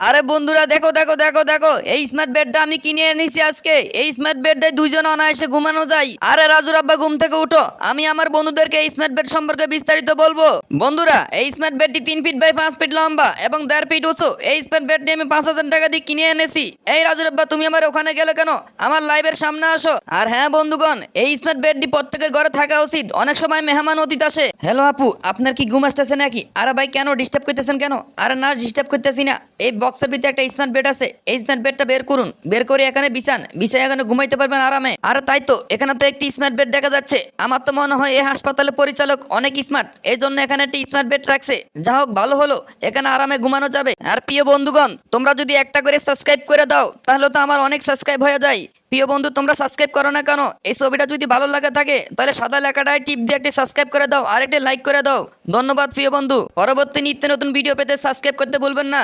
আরে বন্ধুরা দেখো দেখো দেখো দেখো, এই স্মার্ট বেডটা আমি কিনে এনেছি আজকে। এই স্মার্ট বেডটায় দুইজন অনায়াসে ঘুমানো যায়। আরে রাজুর আব্বা ঘুম থেকে উঠো, আমি আমার বন্ধুদেরকে এই স্মার্ট বেড সম্পর্কে বিস্তারিত বলবো। বন্ধুরা, এই স্মার্ট বেডটি 3 ফিট বাই 5 ফিট লম্বা এবং 1.5 ফিট উঁচু। এই স্মার্ট বেডটি আমি 5,000 টাকা দিয়ে কিনে এনেছি। এই রাজুর আব্বা, তুমি আমার ওখানে গেলে কেন? আমার লাইভের সামনে আসো। আর হ্যাঁ বন্ধুগণ, এই স্মার্ট বেডটি প্রত্যেকের ঘরে থাকা উচিত। অনেক সময় মেহমান অতিথি আসে। হ্যালো আপু, আপনার কি ঘুম আসতেছে নাকি? আরে ভাই, কেন ডিস্টার্ব করতেছেন কেন? আরে না, ডিস্টার্ব করতেছি না। এই বক্সের ভিতরে একটা স্মার্ট বেড আছে, এই স্মার্ট বেডটা বের করুন, বের করে এখানে বিছান, বিছায় এখানে ঘুমাইতে পারবেন আরামে। আরে তাই তো, এখানে তো একটি স্মার্ট বেড দেখা যাচ্ছে। আমার তো মনে হয় এই হাসপাতালের পরিচালক অনেক স্মার্ট, এই জন্য এখানে একটি স্মার্ট বেড রাখছে। যা হোক, ভালো হলো, এখানে আরামে ঘুমানো যাবে। আর প্রিয় বন্ধুগণ, তোমরা যদি একটা করে সাবস্ক্রাইব করে দাও তাহলে তো আমার অনেক সাবস্ক্রাইব হয়ে যায়। প্রিয় বন্ধু, তোমরা সাবস্ক্রাইব করো না কেন? এই ছবিটা যদি ভালো লাগে থাকে তাহলে সাদা লেখাটায় টিপ দিয়ে একটি সাবস্ক্রাইব করে দাও আর একটি লাইক করে দাও। ধন্যবাদ প্রিয় বন্ধু। পরবর্তী নিত্য নতুন ভিডিও পেতে সাবস্ক্রাইব করতে ভুলবেন না।